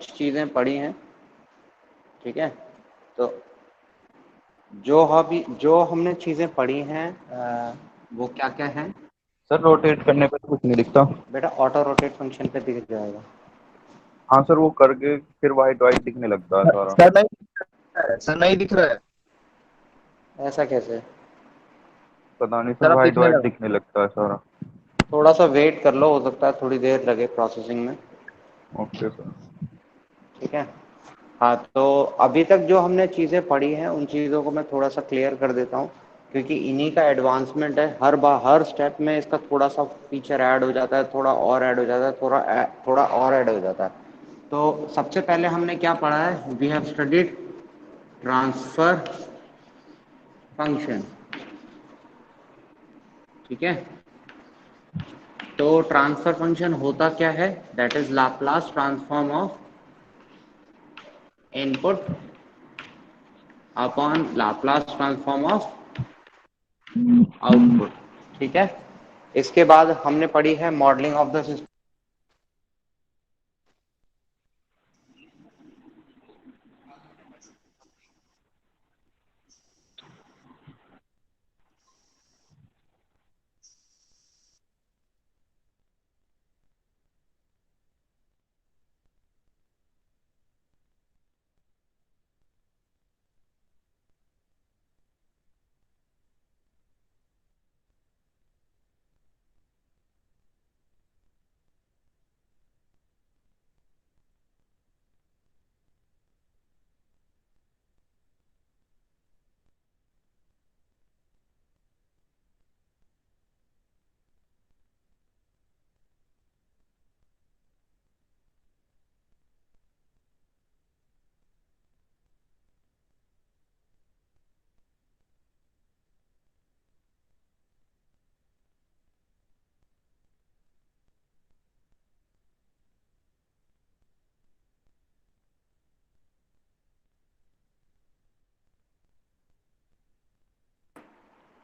कुछ चीज़ें पढ़ी हैं, ठीक है। तो जो हमने चीज़ें पढ़ी हैं वो क्या क्या हैं? सर रोटेट करने पे तो कुछ नहीं दिखता। बेटा ऑटो रोटेट फंक्शन पे दिख जाएगा। हाँ सर, वो करके फिर वाइट वाइट दिखने लगता है सारा। सर नहीं दिख रहा है, सर नहीं दिख रहा है। ऐसा कैसे? पता नहीं सर, सर अब वाइट दिखने वाइट लगा। दिखने लगता है सारा। थोड़ा सा वेट कर लो, हो सकता है थोड़ी देर लगे प्रोसेसिंग में। Okay sir. ठीक है। हाँ, तो अभी तक जो हमने चीज़ें पढ़ी हैं उन चीज़ों को मैं थोड़ा सा क्लियर कर देता हूँ, क्योंकि इन्हीं का एडवांसमेंट है। हर स्टेप में इसका थोड़ा सा फीचर ऐड हो जाता है, थोड़ा और ऐड हो जाता है, थोड़ा और ऐड हो जाता है। तो सबसे पहले हमने क्या पढ़ा है? We have studied transfer function, ठीक है। तो ट्रांसफर फंक्शन होता क्या है? That is Laplace transform of input upon Laplace transform of output, ठीक है। इसके बाद हमने पढ़ी है modelling of the system.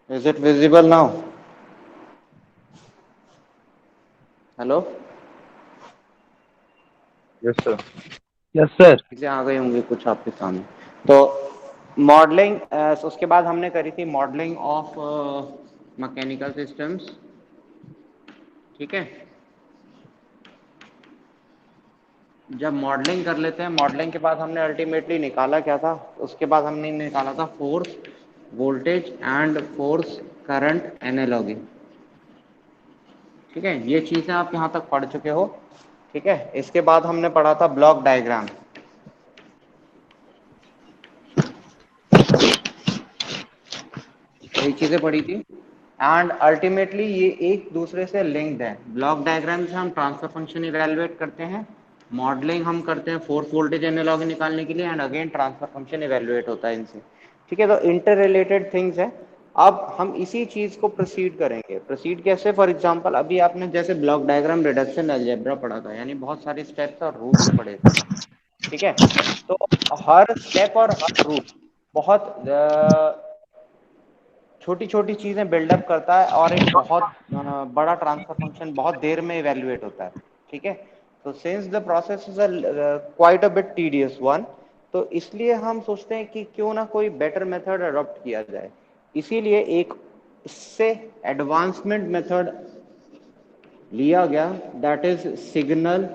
Is it visible now? Hello? Yes sir. Yes sir. चीजें आ गई होंगी कुछ आपके सामने। तो मॉडलिंग, उसके बाद हमने करी थी मॉडलिंग ऑफ मैकेनिकल सिस्टम्स, ठीक है। जब मॉडलिंग कर लेते हैं, मॉडलिंग के बाद हमने अल्टीमेटली निकाला क्या था? उसके बाद हमने निकाला था force, voltage and force current analogy, ठीक है। ये चीजें आप यहाँ तक पढ़ चुके हो, ठीक है। इसके बाद हमने पढ़ा था ब्लॉक डायग्राम, यही चीजें पढ़ी थी। एंड अल्टीमेटली ये एक दूसरे से लिंक्ड है। ब्लॉक डायग्राम से हम ट्रांसफर फंक्शन इवेलुएट करते हैं, मॉडलिंग हम करते हैं फोर्स वोल्टेज एनालॉगी निकालने के लिए, and again transfer function evaluate होता है इनसे, ठीक है। तो इंटर रिलेटेड थिंग्स है। अब हम इसी चीज को प्रोसीड करेंगे। प्रोसीड कैसे? फॉर एग्जांपल अभी आपने जैसे ब्लॉक डायग्राम, रिडक्शन, अलजेब्रा पढ़ा था, यानी बहुत सारे स्टेप्स और रूट्स पढ़े थे, ठीक है। तो हर स्टेप और हर रूट बहुत छोटी छोटी चीजें बिल्डअप करता है, और एक बहुत बड़ा ट्रांसफर फंक्शन बहुत देर में इवेल्युएट होता है, ठीक है। तो since the process is quite a bit tedious one, तो इसलिए हम सोचते हैं कि क्यों ना कोई बेटर मेथड अडॉप्ट किया जाए। इसीलिए एक इससे एडवांसमेंट मेथड लिया गया, that is signal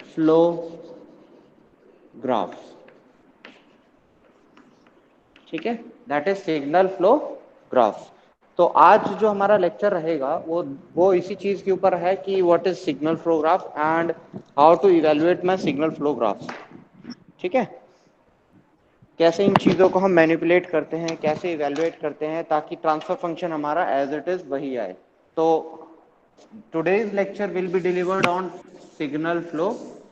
flow graph, ठीक है। That is signal flow graph. तो आज जो हमारा लेक्चर रहेगा वो इसी चीज के ऊपर है कि what is signal flow graph and how to evaluate my signal flow graph, ठीक है। कैसे इन चीजों को हम मैनिपुलेट करते हैं, कैसे इवेलुएट करते हैं, ताकि ट्रांसफर फंक्शन हमारा एज इट इज वही आए। तो today's lecture will be delivered on signal flow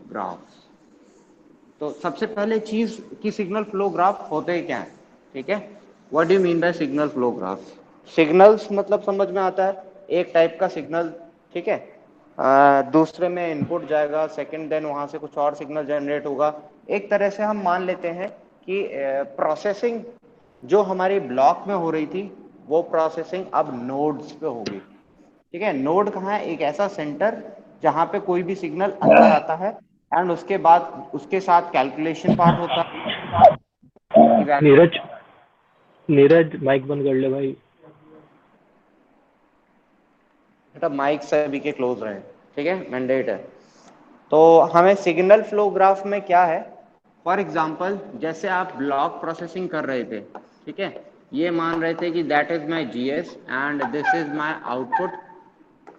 graph. तो सबसे पहले चीज कि सिग्नल फ्लो ग्राफ होते क्या है, ठीक है। What do you mean buy signal flow graph? Signals मतलब समझ में आता है, एक टाइप का सिग्नल, ठीक है। दूसरे में इनपुट जाएगा, सेकंड देन वहां से कुछ और सिग्नल जनरेट होगा। एक तरह से हम मान लेते हैं कि प्रोसेसिंग जो हमारी ब्लॉक में हो रही थी, वो प्रोसेसिंग अब नोड्स पे होगी, ठीक है। नोड कहाँ है? एक ऐसा सेंटर जहां पे कोई भी सिग्नल अंदर आता है, एंड उसके बाद उसके साथ कैलकुलेशन पार्ट होता है। नीरज नीरज माइक बंद कर ले भाई। बेटा माइक सभी के क्लोज रहे, ठीक है, मैंडेट है। तो हमें सिग्नल फ्लो ग्राफ में क्या है, फॉर एग्जाम्पल जैसे आप ब्लॉक प्रोसेसिंग कर रहे थे, ठीक है, ये मान रहे थे कि that is my GS and this is my output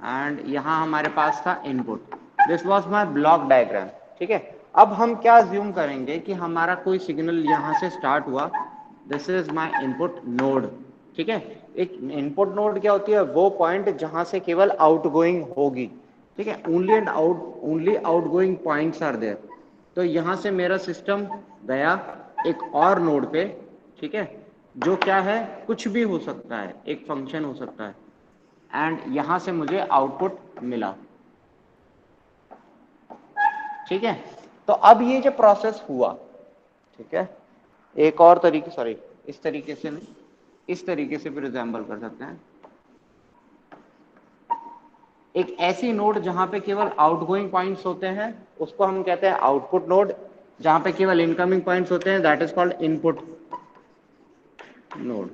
and यहाँ हमारे पास था input, this was my block diagram, ठीक है। अब हम क्या अज्यूम करेंगे कि हमारा कोई सिग्नल यहाँ से स्टार्ट हुआ, this is my input node, ठीक है। एक इनपुट नोड क्या होती है, वो पॉइंट जहां से केवल आउटगोइंग होगी, ठीक है, only outgoing points are there. तो यहाँ से मेरा सिस्टम गया एक और नोड पे, ठीक है, जो क्या है, कुछ भी हो सकता है, एक फंक्शन हो सकता है, एंड यहां से मुझे आउटपुट मिला, ठीक है। तो अब ये जो प्रोसेस हुआ, ठीक है, एक और तरीके, सॉरी इस तरीके से नहीं, इस तरीके से भी रिजेंबल कर सकते हैं। एक ऐसी नोड जहां पे केवल आउटगोइंग पॉइंट्स होते हैं उसको हम कहते हैं आउटपुट नोड, जहां पे केवल इनकमिंग पॉइंट्स होते हैं that is called input node,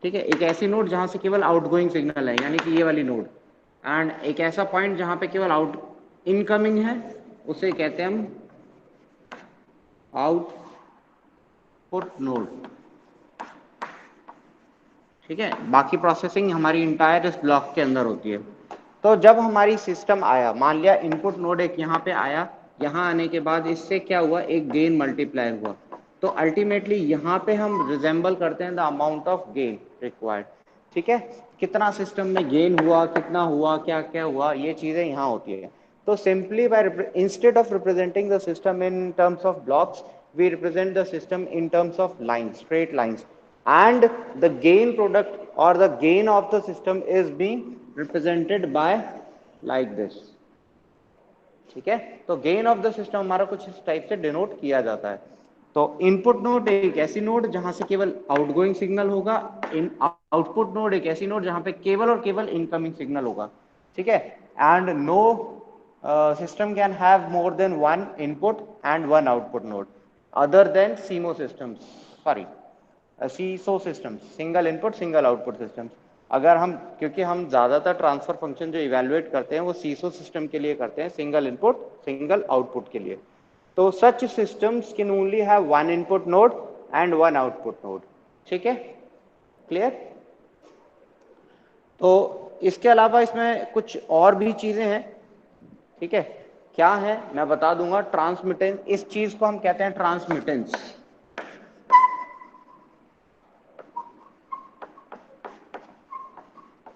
ठीक है। एक ऐसी नोड जहां से केवल आउटगोइंग सिग्नल है, यानी कि ये वाली नोड, एंड एक ऐसा पॉइंट जहां पे केवल आउट इनकमिंग है, उसे कहते हैं हम आउटपुट नोड, ठीक है। बाकी प्रोसेसिंग हमारी इंटायर इस ब्लॉक के अंदर होती है। तो जब हमारी सिस्टम आया, मान लिया इनपुट नोड एक यहाँ पे आया, यहाँ आने के बाद इससे क्या हुआ, एक गेन मल्टीप्लाई हुआ, तो अल्टीमेटली यहाँ पे हम रिजेंबल करते हैं the amount of gain required, ठीक है। कितना सिस्टम में गेन हुआ, कितना हुआ, क्या क्या हुआ, ये चीजें यहाँ होती है। तो simply by instead of representing the system in terms of blocks, we represent the system in terms of lines, straight lines, and the gain product or the gain of the system is being represented by like this, ठीक है। तो gain of the system हमारा कुछ इस type से denote किया जाता है। तो इनपुट नोड एक ऐसी नोड जहां से केवल आउटगोइंग सिग्नल होगा, इन आउटपुट नोड एक ऐसी नोड जहां पे केवल और केवल इनकमिंग सिग्नल होगा, ठीक है। And no system can have more than one input and one output node other than CMOS systems, sorry CISO systems, single input single output systems। अगर हम, क्योंकि हम ज्यादातर ट्रांसफर फंक्शन जो इवेलुएट करते हैं वो सीसो सिस्टम के लिए करते हैं, सिंगल इनपुट सिंगल आउटपुट के लिए। तो such systems can only have one input node and one output node, ठीक है, क्लियर। तो इसके अलावा इसमें कुछ और भी चीजें हैं, ठीक है, क्या है मैं बता दूंगा। ट्रांसमिटेंस, इस चीज को हम कहते हैं transmittance,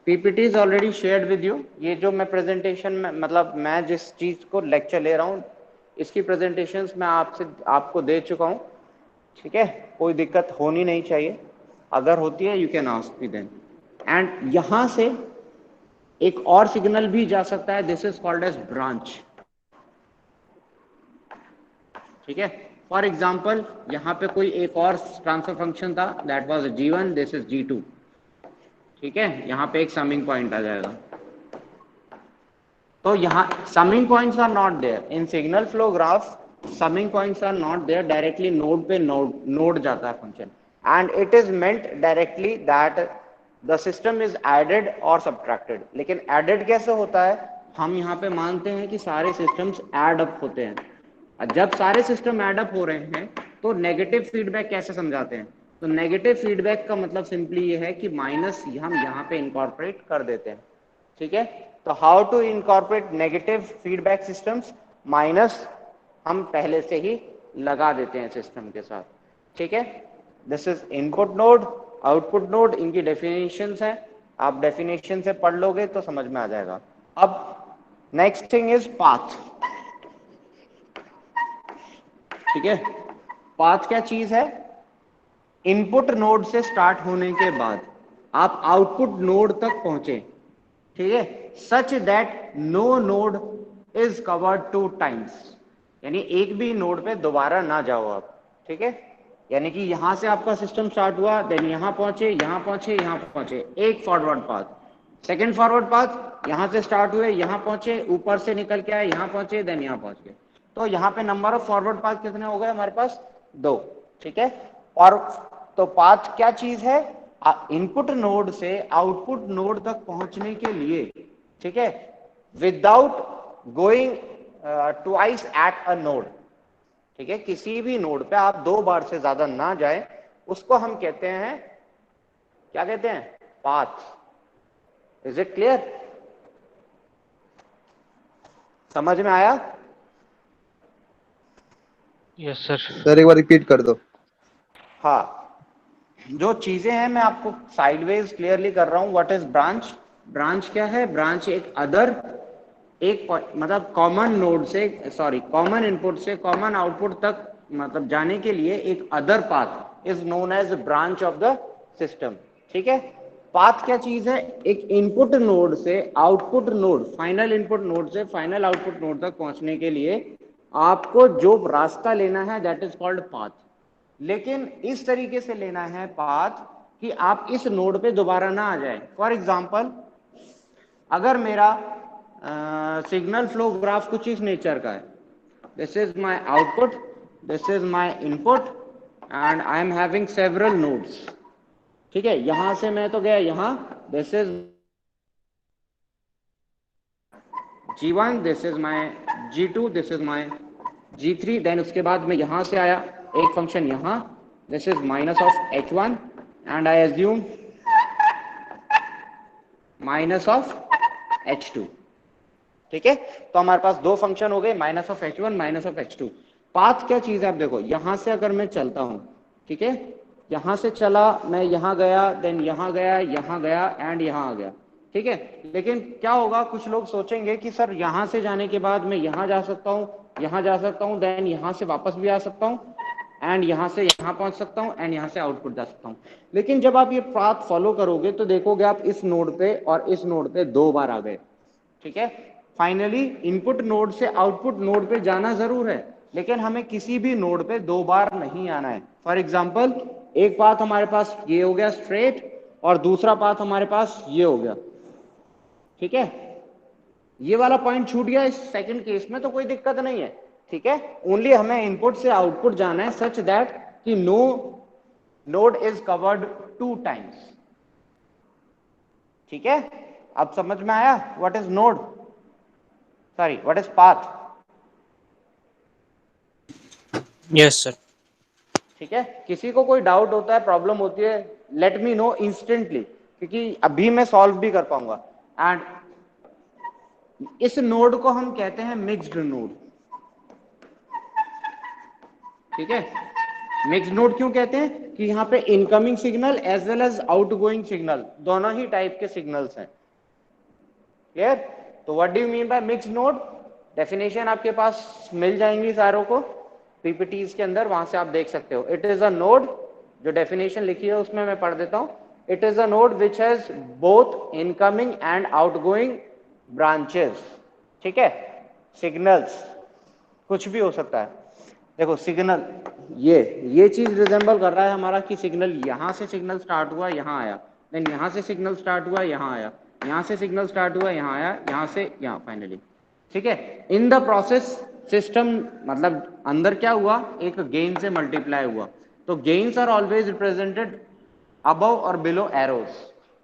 PPT is already shared with you. ये जो मैं प्रेजेंटेशन में, मतलब मैं जिस चीज को लेक्चर ले रहा हूँ इसकी प्रेजेंटेशंस मैं आपको दे चुका हूँ, ठीक है, कोई दिक्कत होनी नहीं चाहिए, अगर होती है you can ask me then. And यहां से एक और सिग्नल भी जा सकता है, this is called as branch, ठीक है। फॉर एग्जाम्पल यहाँ पे कोई एक और ट्रांसफर फंक्शन था that was G1, this is G2, ठीक है, यहाँ पे एक समिंग पॉइंट आ जाएगा। तो यहाँ summing points are not there in signal flow graph, summing points are not there, directly node पे नोड जाता है function, and it is meant directly that the system is added और सब्ट्रैक्टेड। लेकिन added कैसे होता है, हम यहाँ पे मानते हैं कि सारे सिस्टम्स एड अप होते हैं। जब सारे सिस्टम एडअप हो रहे हैं तो नेगेटिव फीडबैक कैसे समझाते हैं, तो नेगेटिव फीडबैक का मतलब सिंपली ये है कि माइनस हम यहाँ पे इनकॉर्पोरेट कर देते हैं, ठीक है। तो how to incorporate negative feedback systems, minus हम पहले से ही लगा देते हैं सिस्टम के साथ, ठीक है। This is input node, output node, इनकी डेफिनेशंस है, आप डेफिनेशन से पढ़ लोगे तो समझ में आ जाएगा। अब नेक्स्ट थिंग इज पाथ, ठीक है। पाथ क्या चीज है, इनपुट नोड से स्टार्ट होने के बाद आप आउटपुट नोड तक पहुंचे, ठीक है, such that no node is covered 2 times, यानी एक भी नोड पे दोबारा ना जाओ आप, ठीक है। यानी कि यहां से आपका सिस्टम स्टार्ट हुआ, देन यहां पहुंचे, यहां पहुंचे, यहां पहुंचे, एक forward path, second forward path, यहाँ से स्टार्ट हुए, यहाँ पहुंचे, ऊपर से निकल के आए, यहाँ पहुंचे, देन यहाँ पहुंच गए। तो यहाँ पे नंबर ऑफ फॉरवर्ड पाथ कितने हो गए हमारे पास? 2। ठीक है। और तो पाथ क्या चीज है? इनपुट नोड से आउटपुट नोड तक पहुंचने के लिए, ठीक है, without going twice at a node. ठीक है, किसी भी नोड पे आप 2 बार से ज्यादा ना जाए, उसको हम कहते हैं, क्या कहते हैं? पाथ। Is it clear? समझ में आया? Yes sir. सर एक बार रिपीट कर दो। हाँ, जो चीजें हैं मैं आपको साइडवेज क्लियरली कर रहा हूं। What is branch? ब्रांच क्या है? ब्रांच एक अदर, एक मतलब कॉमन नोड से, सॉरी, कॉमन इनपुट से कॉमन आउटपुट तक मतलब जाने के लिए एक other path is known as branch of the system. ठीक है। पाथ क्या चीज है? एक इनपुट नोड से output node, final input node से फाइनल आउटपुट नोड तक पहुंचने के लिए आपको जो रास्ता लेना है, दैट इज कॉल्ड पाथ। लेकिन इस तरीके से लेना है पाथ कि आप इस नोड पे दोबारा ना आ जाए। फॉर एग्जाम्पल, अगर मेरा सिग्नल फ्लो ग्राफ कुछ इस नेचर का है, this is my output, this is my input, and I am having several nodes. ठीक है, यहां से मैं तो गया यहां, this is G1, this is my G2, this is my G3, then उसके बाद मैं यहां से आया, एक फंक्शन यहां, this is minus of H1 and I assume minus of H2। ठीक है, तो हमारे पास 2 फंक्शन हो गए, minus of H1, minus of H2। Path क्या चीज है? आप देखो, यहां से अगर मैं चलता हूं, ठीक है, यहां से चला, मैं यहां गया, देन यहां गया, यहां गया, एंड यहां आ गया। ठीक है, लेकिन क्या होगा, कुछ लोग सोचेंगे कि सर यहां से जाने के बाद मैं यहां जा सकता हूं, यहां जा सकता हूं, देन यहां से वापस भी आ सकता हूं, एंड यहां से यहां पहुंच सकता हूं, एंड यहां से आउटपुट जा सकता हूं। लेकिन जब आप ये पाथ फॉलो करोगे तो देखोगे आप इस नोड पे और इस नोड पे 2 बार आ गए। ठीक है, फाइनली इनपुट नोड से आउटपुट नोड पे जाना जरूर है, लेकिन हमें किसी भी नोड पे 2 बार नहीं आना है। फॉर एग्जाम्पल, एक पाथ हमारे पास ये हो गया स्ट्रेट, और दूसरा पाथ हमारे पास ये हो गया। ठीक है, ये वाला पॉइंट छूट गया इस सेकंड केस में तो कोई दिक्कत नहीं है। ठीक है, ओनली हमें इनपुट से आउटपुट जाना है सच दैट कि no node is covered 2 times. ठीक है, अब समझ में आया what is node, sorry what is path? Yes sir. ठीक है, किसी को कोई डाउट होता है, प्रॉब्लम होती है, लेट मी नो इंस्टेंटली, क्योंकि अभी मैं सॉल्व भी कर पाऊंगा। एंड इस नोड को हम कहते हैं मिक्स्ड नोड। ठीक है, मिक्स्ड नोड क्यों कहते हैं? कि यहाँ पे incoming signal as well as outgoing signal, दोनों ही टाइप के सिग्नल्स हैं। क्लियर? तो what do you mean by mixed node? Definition आपके पास मिल जाएंगी सारों को पीपीटीज के अंदर, वहां से आप देख सकते हो। इट इज अ नोड, जो डेफिनेशन लिखी है उसमें मैं पढ़ देता हूं। It is a node which has both incoming and outgoing branches. ठीक है, सिग्नल्स कुछ भी हो सकता है। देखो सिग्नल, ये चीज रिजेंबल कर रहा है हमारा कि सिग्नल यहां से सिग्नल स्टार्ट हुआ, यहां आया, देन यहां से सिग्नल स्टार्ट हुआ, यहां आया, यहां से सिग्नल स्टार्ट हुआ, यहां आया, यहां से यहां फाइनली। ठीक है, इन द प्रोसेस सिस्टम, मतलब अंदर क्या हुआ, एक गेन से मल्टीप्लाई हुआ। तो gains are always represented above or below arrows,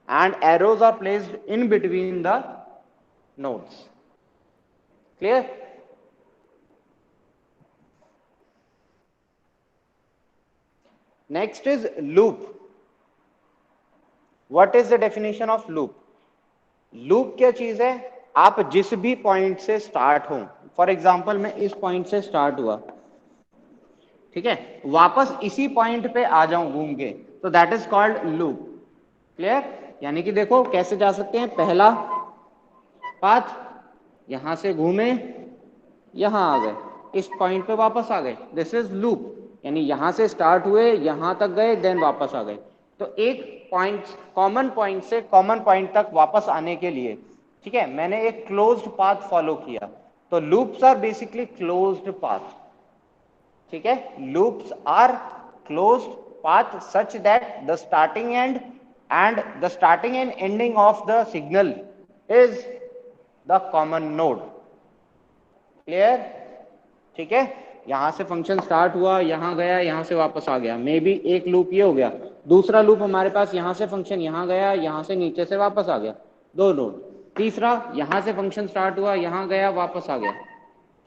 and arrows are placed in between the nodes. Clear? Next is loop. What is the definition of loop? Loop क्या चीज है? आप जिस भी पॉइंट से स्टार्ट हो, फॉर एग्जाम्पल मैं इस पॉइंट से स्टार्ट हुआ, ठीक है, वापस इसी पॉइंट पे आ जाऊं घूम के, तो that is called loop. Clear? यानी कि देखो कैसे जा सकते हैं, पहला पाथ यहां से घूमे, यहां आ गए, इस पॉइंट पे वापस आ गए, दिस इज लूप। यानी यहां से स्टार्ट हुए, यहां तक गए, देन वापस आ गए। तो एक पॉइंट, कॉमन पॉइंट से कॉमन पॉइंट तक वापस आने के लिए, ठीक है, मैंने एक क्लोज्ड पाथ फॉलो किया। तो loops are basically closed path. ठीक है, loops are closed path such that the starting and and the starting and ending of the signal is the common node. Clear? ठीक है, यहां से फंक्शन स्टार्ट हुआ, यहां गया, यहां से वापस आ गया, मे बी एक लूप ये हो गया। दूसरा लूप हमारे पास यहां से फंक्शन यहां गया, यहां से नीचे से वापस आ गया, दो नोड। तीसरा, यहां से फंक्शन स्टार्ट हुआ, यहां गया, वापस आ गया।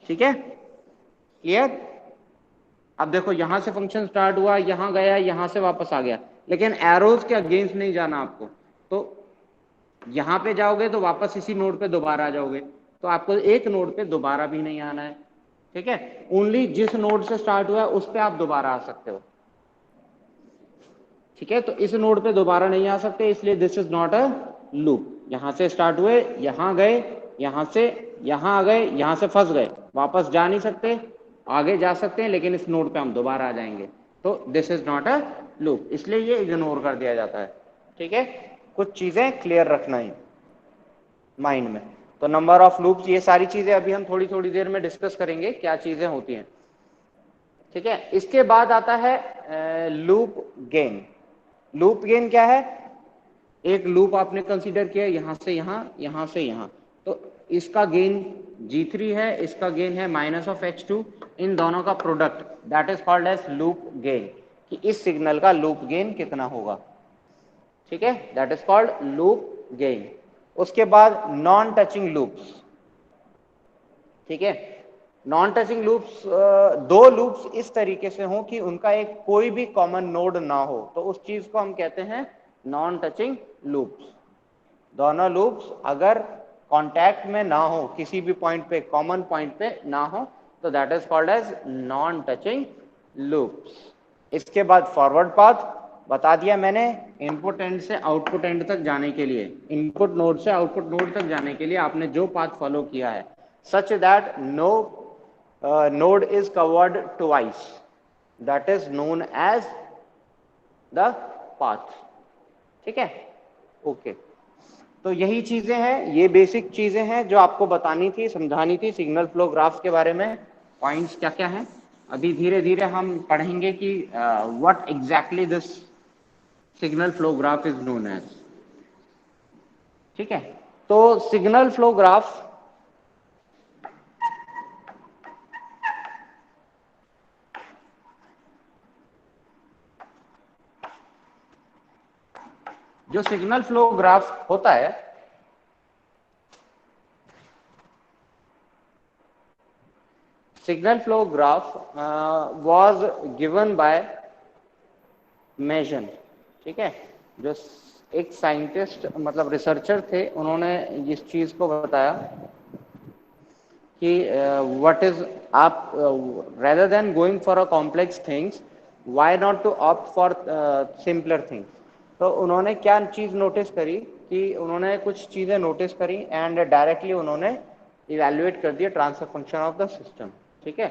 ठीक है, क्लियर? अब देखो, यहां से फंक्शन स्टार्ट हुआ, यहां गया, यहां से वापस आ गया, लेकिन एरोज के अगेंस्ट नहीं जाना आपको। तो यहां पे जाओगे तो वापस इसी नोड पे दोबारा आ जाओगे, तो आपको एक नोड पे दोबारा भी नहीं आना है। ठीक है, ओनली जिस नोड से स्टार्ट हुआ है उस पे आप दोबारा आ सकते हो। ठीक है, तो इस नोड पे दोबारा नहीं आ सकते, इसलिए this is not a loop. यहां से स्टार्ट हुए, यहां गए, यहां से यहां आ गए, यहां से फंस गए, वापस जा नहीं सकते, आगे जा सकते हैं लेकिन इस नोड पे हम दोबारा आ जाएंगे, तो this is not a loop, इसलिए ये इग्नोर कर दिया जाता है। ठीक है, कुछ चीजें क्लियर रखना है माइंड में। तो नंबर ऑफ लूप्स, ये सारी चीजें अभी हम थोड़ी थोड़ी देर में डिस्कस करेंगे क्या चीजें होती हैं। ठीक है, इसके बाद आता है लूप गेन। लूप गेन क्या है? एक लूप आपने कंसीडर किया, यहां से यहां, यहां से यहां, तो इसका गेन G3 है, इसका गेन है -(h2), इन दोनों का product, that is called as loop gain, कि इस सिग्नल का लूप गेन कितना होगा। ठीक है, that is called loop gain. उसके बाद नॉन टचिंग लूप्स। ठीक है, नॉन टचिंग लूप्स, दो लूप्स इस तरीके से हों कि उनका एक कोई भी कॉमन नोड ना हो, तो उस चीज को हम कहते हैं नॉन टचिंग लूप्स। दोनों लूप्स अगर कांटेक्ट में ना हो, किसी भी पॉइंट पे, कॉमन पॉइंट पे ना हो, तो that is called as non touching loops. इसके बाद फॉरवर्ड पाथ बता दिया मैंने, इनपुट एंड से आउटपुट एंड तक जाने के लिए, इनपुट नोड से आउटपुट नोड तक जाने के लिए आपने जो पाथ फॉलो किया है, such that no node is covered twice, that is known as the path। ठीक है, ओके। तो यही चीजें हैं, ये बेसिक चीजें हैं जो आपको बतानी थी, समझानी थी सिग्नल फ्लो ग्राफ के बारे में। पॉइंट्स क्या क्या हैं, अभी धीरे धीरे हम पढ़ेंगे कि what exactly this signal flow graph is known as. ठीक है, तो सिग्नल फ्लो ग्राफ जो सिग्नल फ्लो ग्राफ होता है, signal flow graph was given by Mason. ठीक है, जो एक साइंटिस्ट मतलब रिसर्चर थे, उन्होंने इस चीज को बताया कि व्हाट इज, आप rather than going for a complex things, why not to opt for simpler things. तो उन्होंने क्या चीज नोटिस करी कि उन्होंने कुछ चीजें नोटिस करी एंड डायरेक्टली उन्होंने इवैल्यूएट कर दिया transfer function of the system. ठीक है,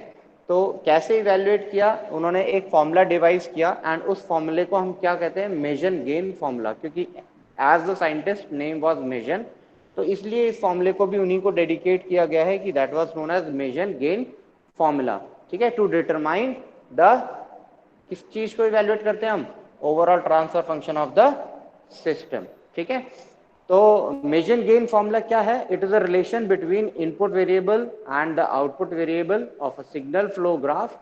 तो कैसे इवैल्यूएट किया, उन्होंने एक फॉर्मूला डिवाइस किया एंड उस फॉर्मूले को हम क्या कहते हैं, मेजन गेन फॉर्मूला, क्योंकि as the scientist name was Mason, तो इसलिए इस फॉर्मूले को भी उन्हीं को डेडिकेट किया गया है कि that was known as Mason gain formula. ठीक है, टू डिटरमाइन द, किस चीज को इवैल्यूएट करते हैं हम, overall transfer function of the system. ठीक है, तो मेजन गेन फॉर्मूला क्या है, it is a relation between input variable and the output variable of a signal flow graph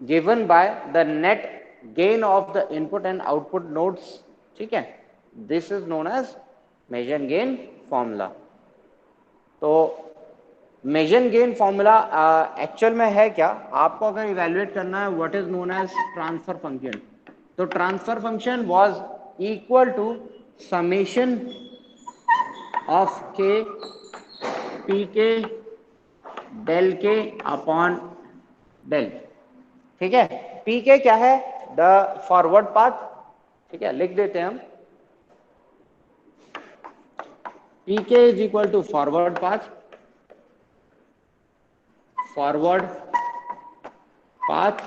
given by the net gain of the input and output nodes। ठीक है, this is known as measure gain formula। तो मेजन gain formula actual में है क्या, आपको अगर evaluate करना है what is known as transfer function, तो transfer function was equal to summation of K P K del K upon del. ठीक है, पी के क्या है, द फॉरवर्ड पाथ। ठीक है, लिख देते हैं हम, P K is equal to forward path, forward path.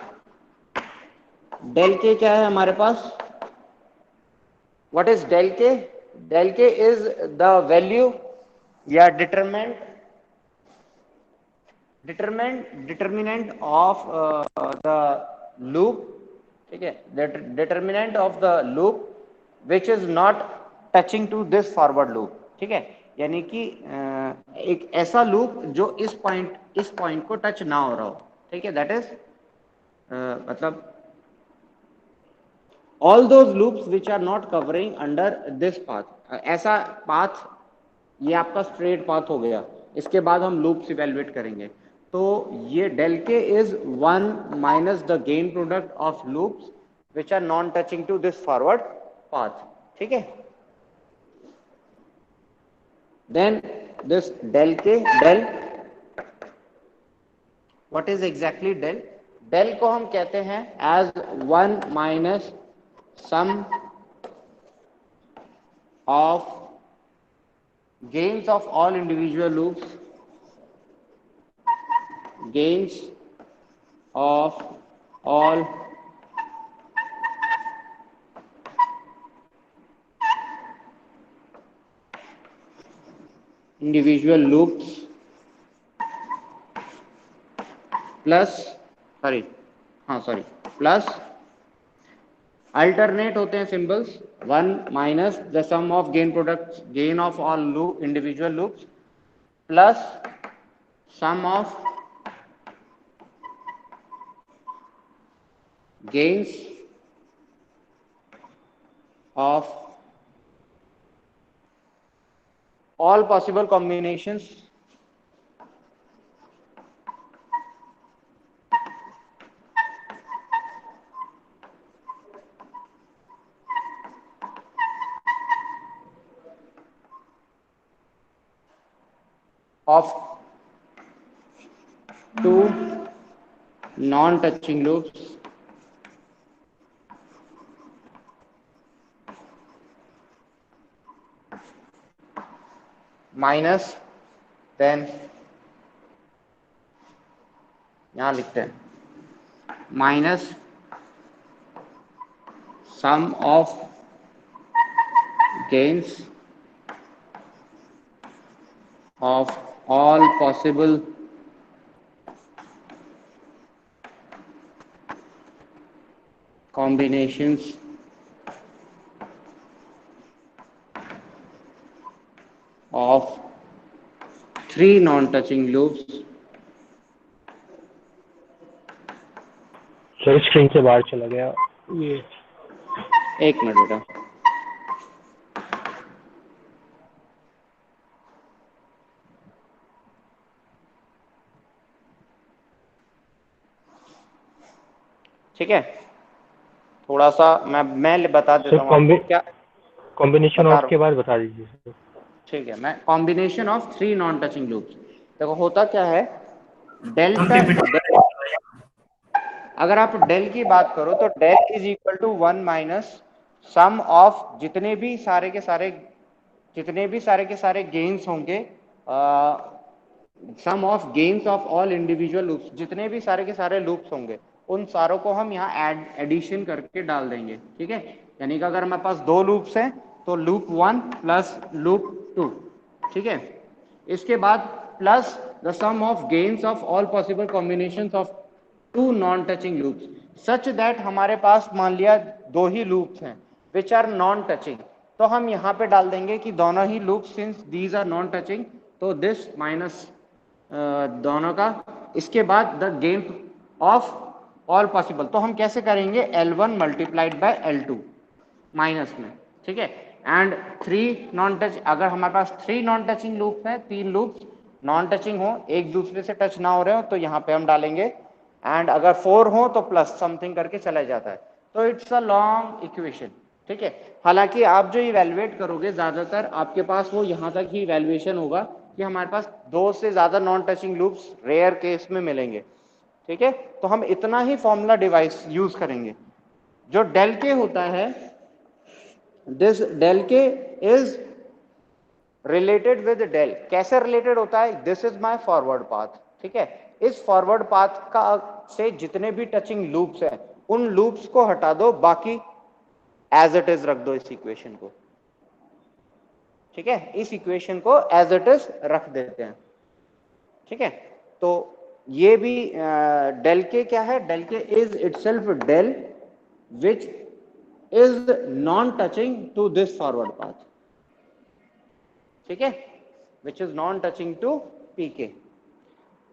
Del K क्या है हमारे पास, what is del K, del K is the value या डिटर्मिनेंट ऑफ द लूप। ठीक है, determinant of the loop which is not touching to this forward loop. ठीक है, यानी कि एक ऐसा लूप जो इस पॉइंट को टच ना हो रहा हो, ठीक है, दैट इज मतलब all those loops which are not covering under this path, ऐसा पाथ, ये आपका स्ट्रेट पाथ हो गया, इसके बाद हम लूप्स इवेलुएट करेंगे, तो ये del K is 1 minus the gain product of loops which are non touching to this forward path, ठीक है। Then this del K del, what is exactly del? Del को हम कहते हैं as 1 minus sum of gains of all individual loops, gains of all individual loops plus plus alternate होते हैं symbols, 1 minus the sum of gain product gain of all individual loops plus sum of gains of all possible combinations of two non-touching loops minus, then यहां लिखते हैं minus sum of gains of all possible combinations of three non-touching loops। Sir screen से बाहर चला गया ये। एक minute बेटा, ठीक है, थोड़ा सा मैं बता देता हूँ आपको क्या कॉम्बिनेशन ऑफ के बाद बता दीजिए सर। ठीक है, मैं combination of three non touching loops, देखो होता क्या है, डेल्टा अगर आप डेल की बात करो तो del is equal to 1 minus sum of जितने भी सारे के सारे गेन्स होंगे, sum of gains of all individual loops, जितने भी सारे के सारे लूप्स होंगे उन सारों को हम यहाँ एडिशन करके डाल देंगे, ठीक है, यानी कि अगर हमारे पास दो लूप्स हैं तो लूप 1 प्लस लूप 2, ठीक है, इसके बाद plus the sum of gains of all possible combinations of two non touching loops such that हमारे पास मान लिया दो ही लूप्स हैं विच आर नॉन टचिंग, तो हम यहाँ पे डाल देंगे कि दोनों ही loops since these are non touching, तो दिस माइनस दोनों का, इसके बाद the gain of all possible, तो हम कैसे करेंगे L1 multiplied by L2 minus में, ठीक है, एंड थ्री नॉन टच, अगर हमारे पास थ्री नॉन टचिंग लूप्स हैं, तीन लूप्स नॉन टचिंग हो, एक दूसरे से टच ना हो रहे हो, तो यहाँ पे हम डालेंगे, एंड अगर 4 हो तो प्लस समथिंग करके चला जाता है, तो इट्स अ लॉन्ग इक्वेशन, ठीक है। हालांकि आप जो इवेल्युएट करोगे ज्यादातर आपके पास वो यहाँ तक ही इवेल्युएशन होगा कि हमारे पास दो से ज्यादा non touching loops rare case में मिलेंगे, ठीक है, तो हम इतना ही फॉर्मूला डिवाइस यूज करेंगे। जो डेल के होता है, this del K is related with del, कैसे रिलेटेड होता है, this is my forward path, ठीक है, इस फॉरवर्ड पाथ का से जितने भी टचिंग लूप्स हैं उन लूप्स को हटा दो, बाकी एज इट इज रख दो इस इक्वेशन को, ठीक है, इस इक्वेशन को एज इट इज रख देते हैं, ठीक है, तो ये भी डेल के क्या है, del K is itself del which is non touching to this forward path, ठीक है, which is non touching to PK.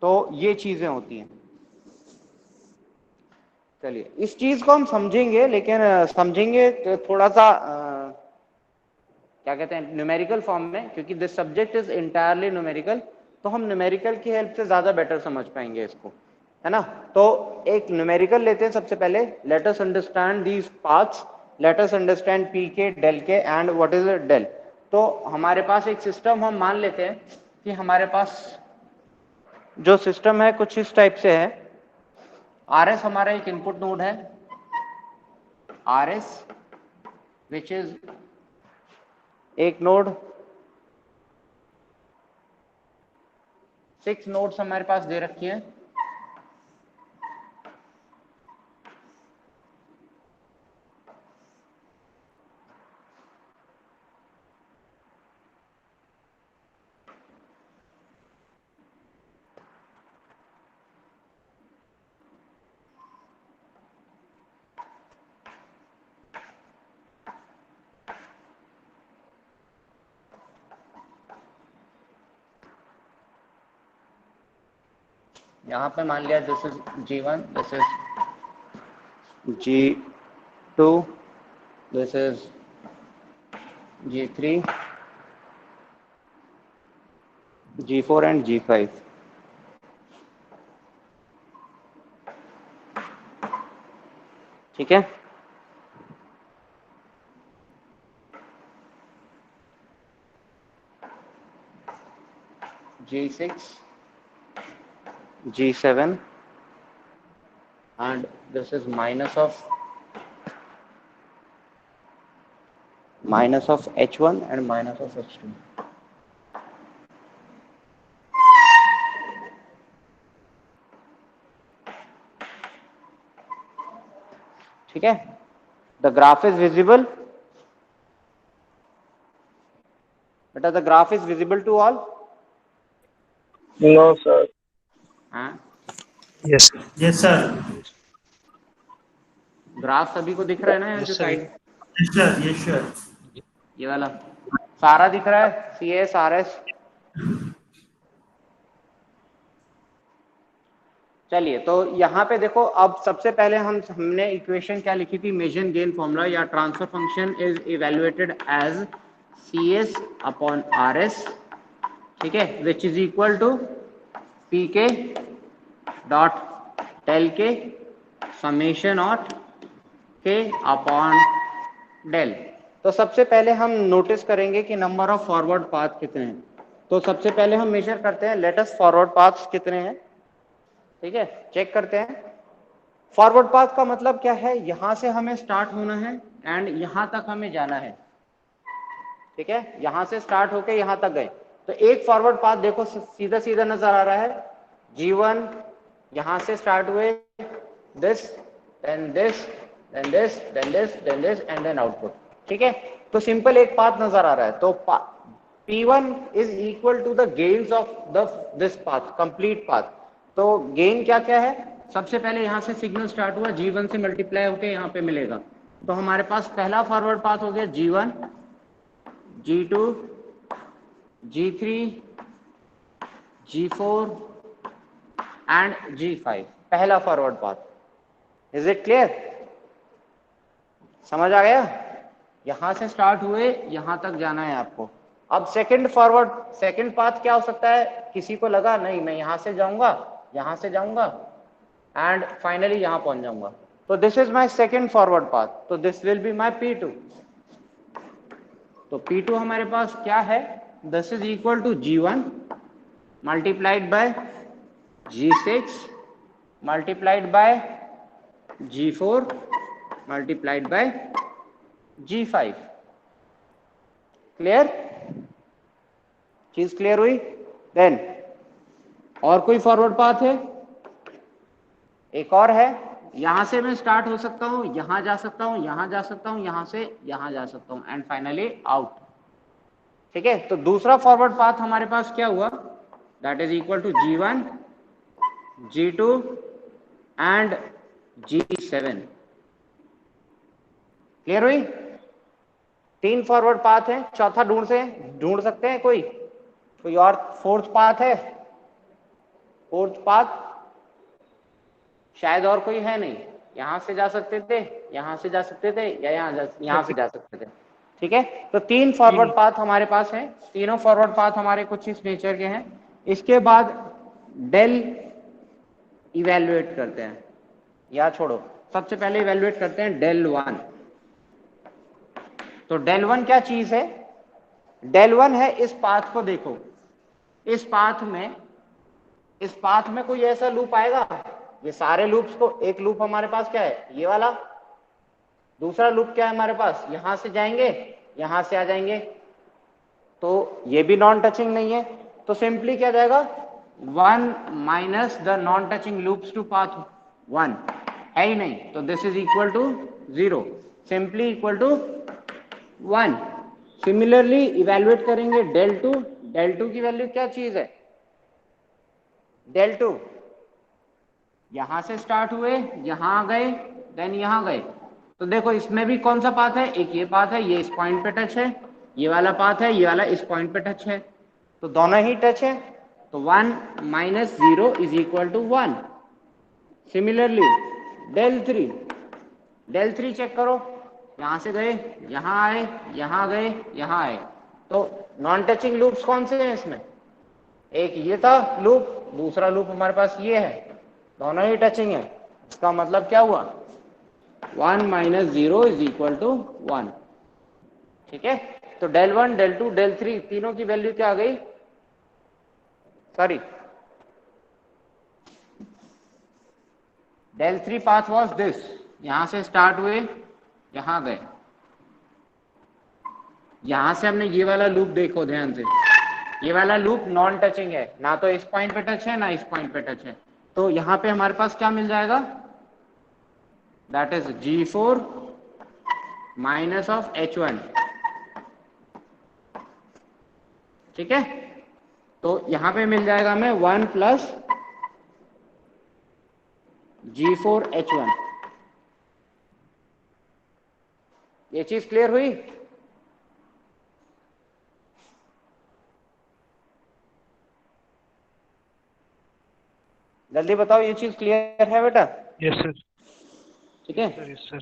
तो ये चीजें होती हैं। चलिए इस चीज को हम समझेंगे, लेकिन समझेंगे तो थोड़ा सा क्या कहते हैं न्यूमेरिकल फॉर्म में, क्योंकि this subject is entirely numerical, तो हम न्यूमेरिकल की हेल्प से ज्यादा बेटर समझ पाएंगे इसको, है ना। तो एक न्यूमेरिकल लेते हैं सबसे पहले। Let us understand these paths, let us understand P K, del के एंड व्हाट इज डेल। तो हमारे पास एक सिस्टम हम मान लेते हैं कि हमारे पास जो सिस्टम है कुछ इस टाइप से है। आर एस हमारा एक इनपुट नोड है, आर एस विच इज एक नोड, 6 नोड्स हमारे पास दे रखी हैं। यहां पे मान लिया this is G1, this is G2, this is G3, G4 and G5। ठीक है, G6, G7 and this is minus of H1 and minus of H2। ठीक है, द ग्राफ इज विजिबल बेटा, the graph is visible to all. No sir. हाँ, yes yes sir. Graph सभी को दिख रहा है ना, यहाँ जो yes sir. Side yes sir. Yes sir. ये वाला सारा दिख रहा है, सी एस आर एस। चलिए तो यहाँ पे देखो, अब सबसे पहले हमने इक्वेशन क्या लिखी थी, मेजन गेन फॉर्मूला या transfer function is evaluated as C S upon R S. ठीक है, which is equal to P K dot del K summation of K upon del. तो सबसे पहले हम नोटिस करेंगे कि नंबर ऑफ फॉरवर्ड पाथ कितने हैं। तो सबसे पहले हम मेजर करते हैं, लेटेस्ट फॉरवर्ड पाथ्स कितने हैं। ठीक है, चेक करते हैं। फॉरवर्ड पाथ का मतलब क्या है, यहां से हमें स्टार्ट होना है एंड यहां तक हमें जाना है। ठीक है, यहां से स्टार्ट होके यहां तक गए, तो एक फॉरवर्ड पाथ देखो सीधा सीधा नजर आ रहा है। G1 यहां से स्टार्ट हुए, this then this then this then this then this and then output. ठीक है, तो सिंपल एक पाथ नजर आ रहा है। तो P1 is equal to the gains of this path, complete path. तो गेन क्या क्या है, सबसे पहले यहां से सिग्नल स्टार्ट हुआ, G1 से मल्टीप्लाई होकर यहां पे मिलेगा। तो हमारे पास पहला फॉरवर्ड पाथ हो गया G1, G2, G3, G4 and G5, पहला forward path. Is it clear, समझ आ गया। यहां से स्टार्ट हुए यहां तक जाना है आपको। अब सेकंड पाथ क्या हो सकता है, किसी को लगा नहीं मैं यहां से जाऊंगा एंड फाइनली यहां पहुंच जाऊंगा, तो this is my second forward path, तो this will be my P2। तो P2 हमारे पास क्या है, this is equal to G1 multiplied by G6 multiplied by G4 multiplied by G5। Clear, चीज क्लियर हुई। देन और कोई फॉरवर्ड पाथ है, एक और है, यहां से मैं स्टार्ट हो सकता हूं, यहां जा सकता हूं, यहां जा सकता हूं, यहां से यहां जा सकता हूं एंड फाइनली आउट। ठीक है, तो दूसरा फॉरवर्ड पाथ हमारे पास क्या हुआ, that is equal to G1, G2 and G7। Clear हुई। 3 फॉरवर्ड पाथ है, चौथा ढूंढ सकते हैं कोई और फोर्थ पाथ है? फोर्थ पाथ शायद और कोई है नहीं। यहां से जा सकते थे, यहां से जा सकते थे, या यहां से जा सकते थे। ठीक है, तो 3 फॉरवर्ड पाथ हमारे पास हैं। तीनों फॉरवर्ड पाथ हमारे कुछ इस नेचर के हैं। इसके बाद डेल इवेल्युएट करते हैं, या छोड़ो, सबसे पहले इवेल्युएट करते हैं डेल 1। तो डेल 1 क्या चीज है? डेल 1 है इस पाथ को देखो, इस पाथ में कोई ऐसा लूप आएगा, ये सारे लूप्स को, एक लूप हमारे पास क्या है, ये वाला। दूसरा लूप क्या है हमारे पास, यहां से जाएंगे, यहां से आ जाएंगे, तो ये भी नॉन टचिंग नहीं है। तो सिंपली क्या जाएगा, 1 minus the non touching loops to path 1 है ही नहीं, तो this is equal to 0, simply equal to 1। Similarly evaluate करेंगे डेल टू की वैल्यू क्या चीज है, डेल 2, यहां से स्टार्ट हुए, यहां गए, देन यहां गए। तो देखो इसमें भी कौन सा पाथ है, एक ये पाथ है, ये इस पॉइंट पे टच है, ये वाला पाथ है, ये वाला इस पॉइंट पे टच है, तो दोनों ही टच है, तो 1 minus 0 is equal to 1। Similarly del 3 check करो, यहां से गए, यहां आए, यहां गए, यहां आए, तो नॉन टचिंग लूप्स कौन से हैं इसमें, एक ये था लूप, दूसरा लूप हमारे पास ये है, दोनों ही टचिंग है। इसका मतलब क्या हुआ, 1 माइनस 0 इज इक्वल टू 1। ठीक है, तो डेल 1, डेल 2, डेल 3 तीनों की वैल्यू क्या आ गई, sorry, del 3 path was this, यहां से स्टार्ट हुए, यहां गए, यहां से हमने ये वाला लूप देखो ध्यान से, ये वाला लूप नॉन टचिंग है, ना तो इस पॉइंट पे टच है ना इस पॉइंट पे टच है, तो यहां पे हमारे पास क्या मिल जाएगा, that is G4 minus of H1। ठीक है, तो यहां पे मिल जाएगा हमें 1 प्लस G4H1। ये चीज क्लियर हुई? जल्दी बताओ, ये चीज क्लियर है बेटा? Yes sir. ठीक है, यस सर।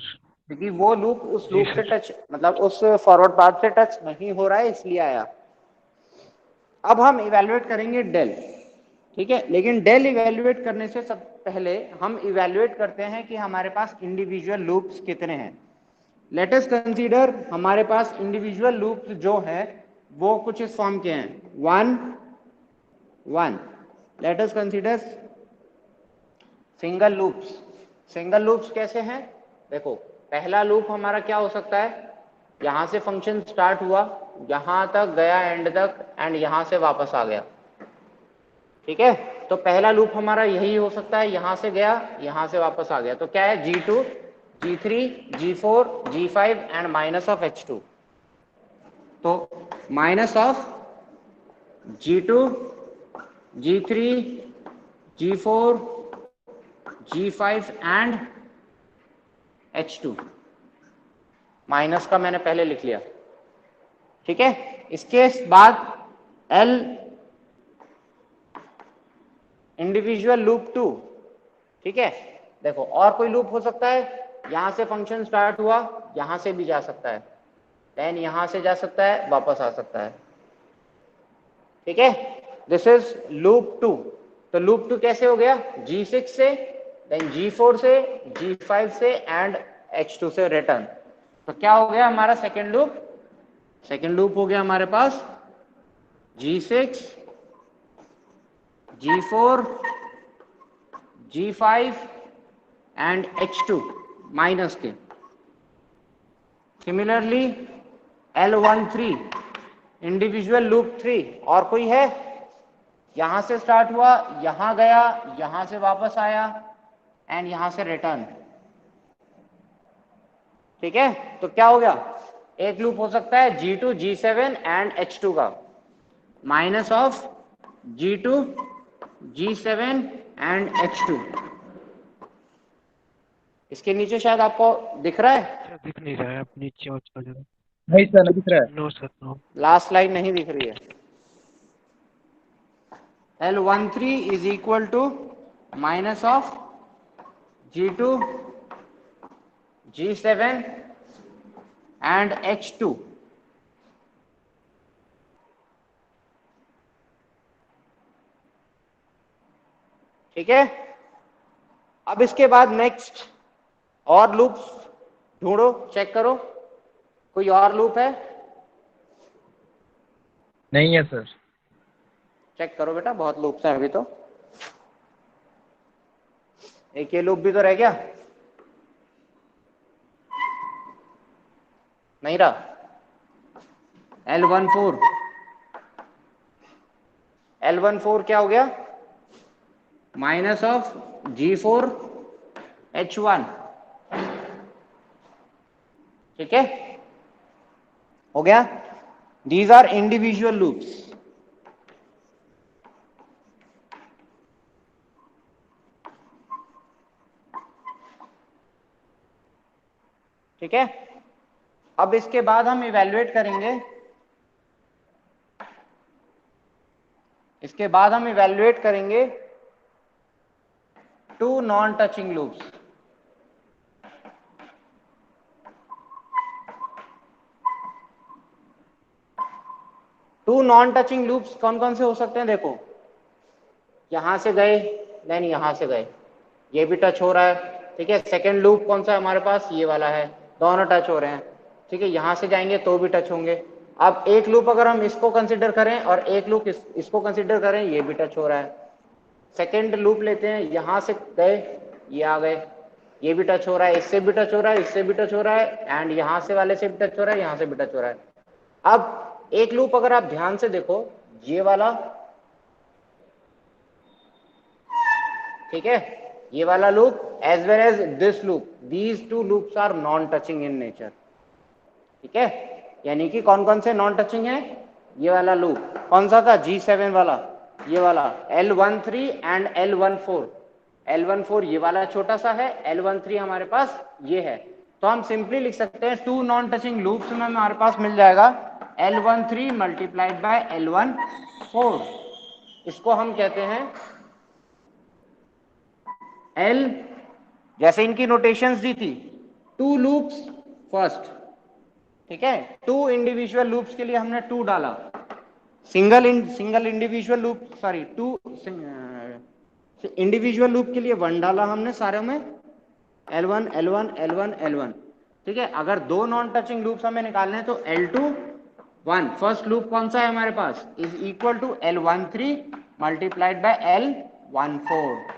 क्योंकि वो लूप उस जी लूप से सर। टच, मतलब उस फॉरवर्ड पाथ से टच नहीं हो रहा है, इसलिए आया। अब हम इवेल्युएट करेंगे डेल। ठीक है, लेकिन डेल इवेल्युएट करने से सब पहले हम इवेल्युएट करते हैं कि हमारे पास इंडिविजुअल लूप्स कितने हैं। लेट अस कंसीडर हमारे पास इंडिविजुअल लूप्स जो है वो कुछ इस फॉर्म के हैं, 1 1। Let us consider single loops. Single loops कैसे हैं, देखो पहला लूप हमारा क्या हो सकता है, यहां से फंक्शन स्टार्ट हुआ, यहां तक गया एंड तक, एंड यहां से वापस आ गया। ठीक है, तो पहला लूप हमारा यही हो सकता है, यहां से गया, यहां से वापस आ गया, तो क्या है, G2, G3, G4, G5 and minus of H2। तो minus of G2, G3, G4, G5 and H2, minus का मैंने पहले लिख लिया। ठीक है, इसके बाद L इंडिविजुअल लूप 2। ठीक है, देखो और कोई लूप हो सकता है, यहां से फंक्शन स्टार्ट हुआ, यहां से भी जा सकता है, देन यहां से जा सकता है, वापस आ सकता है। ठीक है, दिस इज लूप 2। तो लूप 2 कैसे हो गया, G6 से, देन G4 से, G5 से एंड H2 से रिटर्न। तो क्या हो गया हमारा सेकेंड लूप, सेकेंड लूप हो गया हमारे पास G6, G4, G5 and H2 minus के। सिमिलरली L13 इंडिविजुअल लूप 3, और कोई है, यहां से स्टार्ट हुआ, यहां गया, यहां से वापस आया एंड यहां से रिटर्न। ठीक है, तो क्या हो गया, एक लूप हो सकता है G2, G7 एंड H2 का, minus of G2, G7 and H2। इसके नीचे शायद आपको दिख रहा है, सर दिख नहीं रहा है, आप नीचे और चल जाओ। नहीं सर, नहीं दिख रहा है। No sir no. Last line नहीं दिख रही है। L13 is equal to minus of G2, G7 and H2. ठीक है, अब इसके बाद नेक्स्ट और लूप्स ढूंढो, चेक करो कोई और लूप है। नहीं है सर। चेक करो बेटा, बहुत लूप्स हैं अभी तो। एक ये लूप भी तो रह गया, नहीं रहा। L14, L14 क्या हो गया? Minus of G4 H1। ठीक है, हो गया। These are individual loops. ठीक है, अब इसके बाद हम इवैल्यूएट करेंगे, इसके बाद हम इवैल्यूएट करेंगे two non touching loops. Two non touching loops कौन कौन से हो सकते हैं? देखो, यहां से गए, देन यहां से गए, ये भी टच हो रहा है। ठीक है, सेकेंड लूप कौन सा है हमारे पास? ये वाला है, दोनों टच हो रहे हैं। ठीक है, यहां से जाएंगे तो भी टच होंगे। अब एक लूप अगर हम इसको कंसिडर करें और एक लूप इसको कंसिडर करें, ये भी टच हो रहा है। सेकेंड लूप लेते हैं, यहां से गए, ये आ गए, ये भी टच हो रहा है, इससे भी टच हो रहा है, इससे भी टच हो रहा है, एंड यहां से वाले से भी टच हो रहा है, यहां से भी टच हो रहा है। अब एक लूप अगर आप ध्यान से देखो, ये वाला, ठीक है, ये वाला loop as well as this loop, these two loops are non touching in nature. ठीक है, यानी कि कौन कौन से नॉन टचिंग है? ये वाला लूप कौन सा था? G7 वाला, ये वाला L13 एंड L14। L14 ये वाला छोटा सा है, L13 हमारे पास ये है। तो हम सिंपली लिख सकते हैं टू नॉन टचिंग लूप्स में हमारे पास मिल जाएगा L13 मल्टीप्लाइड बाय L14। इसको हम कहते हैं L, जैसे इनकी नोटेशंस दी थी, टू लूप्स फर्स्ट। ठीक है, टू इंडिविजुअल लूप्स के लिए हमने टू डाला, single individual loop, sorry two individual loop के लिए वन डाला हमने सारे में, L1 L1 L1 L1। ठीक है, अगर दो नॉन टचिंग लूप्स हमें निकालने हैं तो L2 1 फर्स्ट लूप कौन सा है हमारे पास, is equal to L13 multiplied by L14।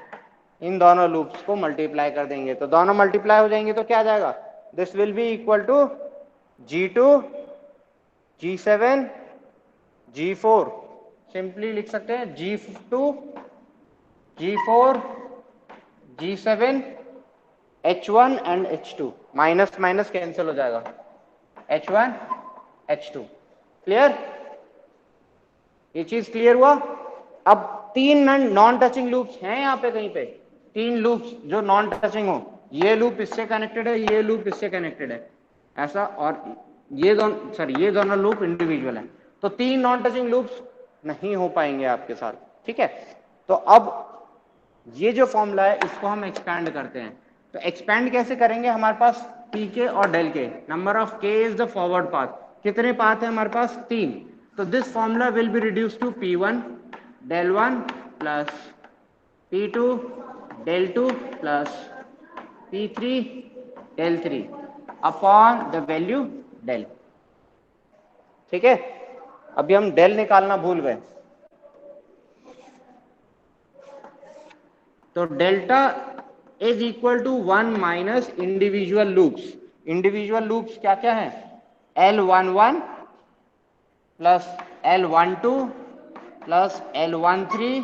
इन दोनों लूप्स को मल्टीप्लाई कर देंगे तो दोनों मल्टीप्लाई हो जाएंगे, तो क्या आ जाएगा? This will be equal to G2 G7 G4। Simply लिख सकते हैं G2 G4 G7 H1 and H2, minus minus cancel हो जाएगा, H1 H2। क्लियर? ये चीज क्लियर हुआ? अब तीन नॉन टचिंग लूप्स हैं यहाँ पे, कहीं पे तीन लूप्स जो नॉन टचिंग हो, ये लूप इससे कनेक्टेड है, ये लूप इससे कनेक्टेड है, ऐसा, और ये दोनों, सॉरी ये दोनों लूप इंडिविजुअल हैं। तो तीन नॉन टचिंग लूप्स नहीं हो पाएंगे आपके साथ। ठीक है, तो अब ये जो फॉर्मूला है इसको हम एक्सपैंड करते हैं। तो एक्सपैंड कैसे करेंगे? हमारे पास पीके और del K, number of K is the forward path. कितने पाथ है हमारे पास? तीन। तो this formula will be reduce to P1 del 1 plus P2 del 2 plus P3 del 3 upon the value del. ठीक है, अभी हम डेल निकालना भूल गए, तो delta is equal to 1 minus individual loops. Individual loops क्या क्या है? L11 plus L12 plus L13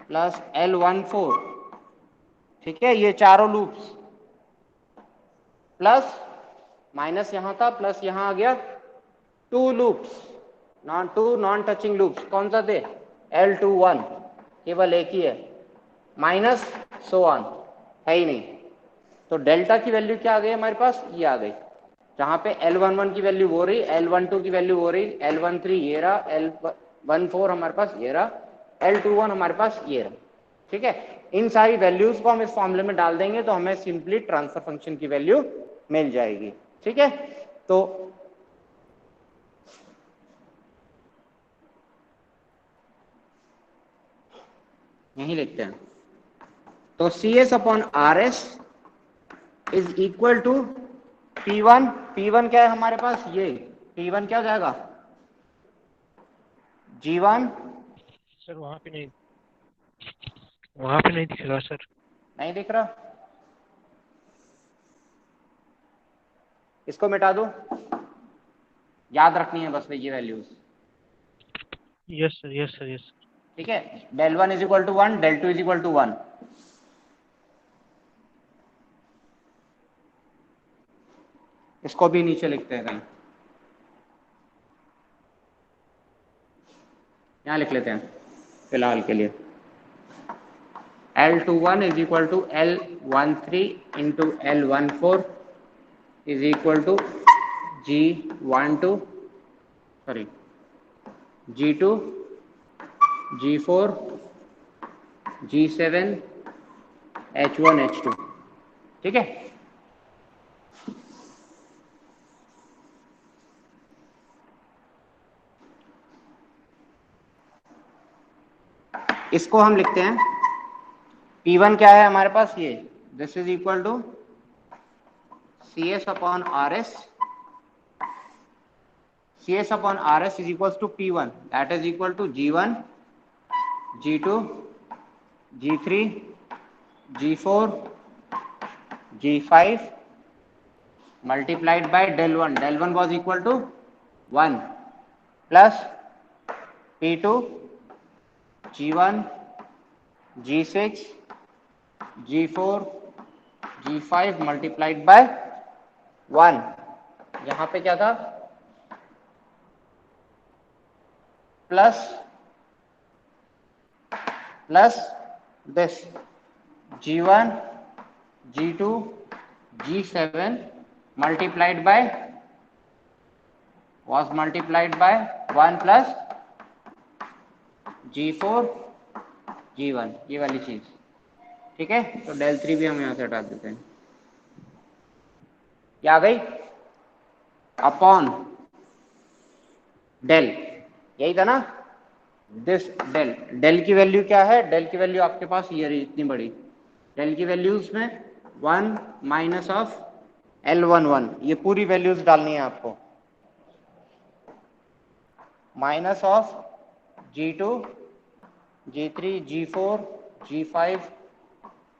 plus L14। ठीक है, ये चारों लूप्स, प्लस माइनस यहां था, प्लस यहां आ गया, two loops, two non touching loops कौन सा थे? L21, केवल एक ही है, माइनस सो ऑन है ही नहीं। तो डेल्टा की वैल्यू क्या आ गई हमारे पास? ये आ गई। जहाँ पे L11 की वैल्यू वो रही, L12 की वैल्यू वो रही, L13 ये रहा, L14 हमारे पास ये रहा, L21 हमारे पास ये रहा। ठीक है, इन सारी वैल्यूज को हम इस फॉर्मूले में डाल देंगे तो हमें सिंपली ट्रांसफर फंक्शन की वैल्यू मिल जाएगी। ठीक है, तो यही लिखते हैं। तो CS upon RS is equal to P1। P1 क्या है हमारे पास, ये P1 क्या हो जाएगा, G1। सर वहाँ पे नहीं दिख रहा सर। नहीं दिख रहा, इसको मिटा दो, याद रखनी है बस ये values. Yes sir, yes sir, yes sir. ठीक है, del1 is equal to 1, del2 is equal to 1। इसको भी नीचे लिखते हैं कहीं, यहाँ लिख लेते हैं फिलहाल के लिए। L21 is equal to L13 into L14 is equal to G12 sorry G2 G4 G7 H1 H2। ठीक है, इसको हम लिखते हैं P1 क्या है हमारे पास, ये this is equal to CS upon RS। CS upon RS is equals to P1, that is equal to G1 G2 G3 G4 G5 multiplied by del1, del1 was equal to 1 plus P2 G1 G6 G4 G5 multiplied by 1। यहाँ पे क्या था, plus this G1 G2 G7 multiplied by 1 plus G4 G1, ये वाली चीज। ठीक है, तो del3 भी हम यहां से हटा देते हैं, क्या आ गई, अपॉन डेल, यही था ना, दिस डेल की वैल्यू क्या है, डेल की वैल्यू आपके पास ये रही इतनी बड़ी, डेल की वैल्यूज में 1 माइनस ऑफ L11, ये पूरी वैल्यूज डालनी है आपको, minus of G2 G3 G4 G5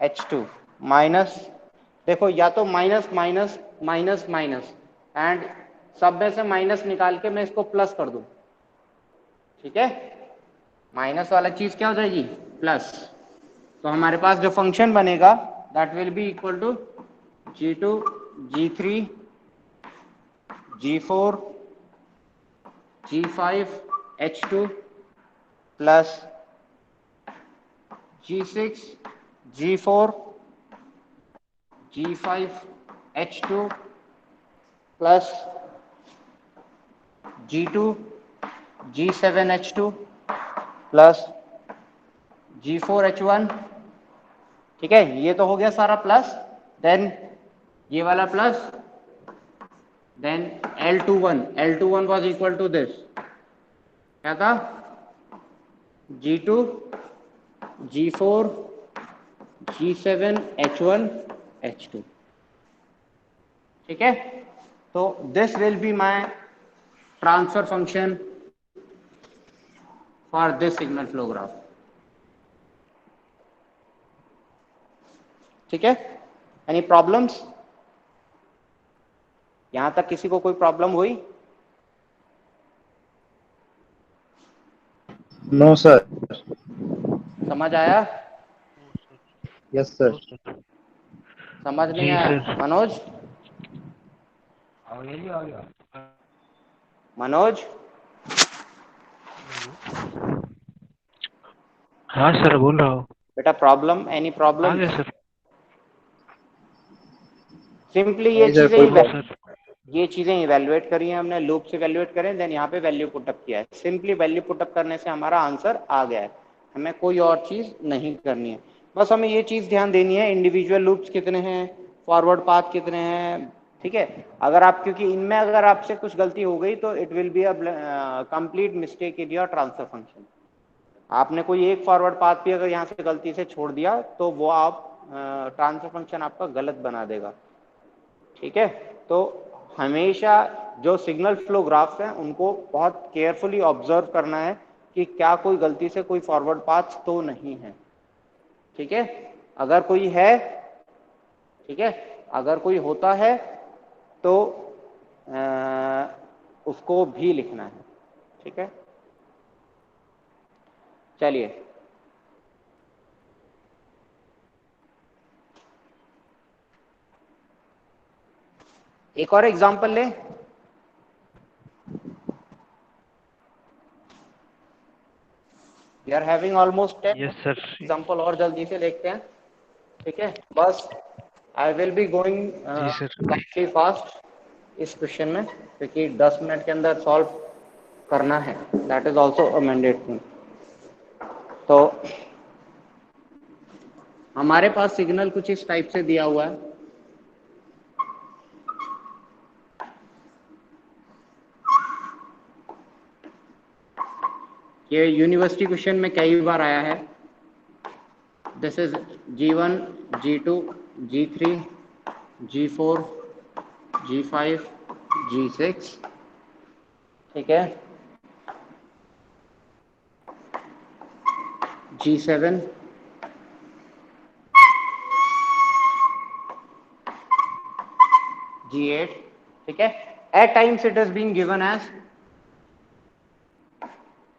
H2 minus, देखो या तो minus minus minus minus, and सब में से माइनस निकाल के मैं इसको प्लस कर दूं। ठीक है, माइनस वाला चीज क्या हो जाएगी, प्लस। तो हमारे पास जो फंक्शन बनेगा that will be equal to G2 G3 G4 G5 H2 plus G6 G4 G5 H2 plus G2 G7 H2 plus G4 H1। ठीक है, ये तो हो गया सारा प्लस, देन ये वाला plus, then L21 was equal to this, क्या था, G2 G4 G7 H1 H2। ठीक है, तो this will be my transfer function for this signal flow graph. ठीक है, एनी प्रॉब्लम्स, यहां तक किसी को कोई प्रॉब्लम हुई? No sir. समझ आया? Yes sir. समझ नहीं जी आया? सर। मनोज, मनोज हाँ सर, बोल रहा हूँ। बेटा, प्रॉब्लम, एनी आ प्रॉब्लम? गया सर। सिंपली ये नहीं सर, चीजें कोई ही नो सर। ये चीजें इवेल्युएट करी हैं हमने, लूप से इवेल्युएट करें, देन यहाँ पे वैल्यू पुटअप किया है। सिंपली वैल्यू पुटअप करने से हमारा आंसर आ गया है, हमें कोई और चीज नहीं करनी है। बस हमें ये चीज ध्यान देनी है इंडिविजुअल लूप्स कितने हैं, फॉरवर्ड पाथ कितने हैं, ठीक है। अगर आप, क्योंकि इनमें अगर आपसे कुछ गलती हो गई तो it will be a complete mistake in your transfer function. आपने कोई एक फॉरवर्ड पाथ भी अगर यहाँ से गलती से छोड़ दिया तो वो आप ट्रांसफर फंक्शन आपका गलत बना देगा, ठीक है। तो हमेशा जो सिग्नल फ्लो ग्राफ्स हैं उनको बहुत केयरफुली ऑब्जर्व करना है कि क्या कोई गलती से कोई फॉरवर्ड पाथ तो नहीं है, ठीक है। अगर कोई है, ठीक है, अगर कोई होता है तो उसको भी लिखना है, ठीक है। चलिए एक और एग्जांपल लें। We are having almost 10 yes sir. Example और जल्दी से देखते हैं, ठीक है। बस आई विल बी गोइंग जी सर। स्लाइटली फास्ट इस क्वेश्चन में, क्योंकि 10 मिनट के अंदर सॉल्व करना है, that is also a mandate thing. तो हमारे पास सिग्नल कुछ इस टाइप से दिया हुआ है, ये यूनिवर्सिटी क्वेश्चन में कई बार आया है। This is G1, G2, G3, G4, G5, G6, ठीक है, G7, G8, ठीक है। At times it is being given as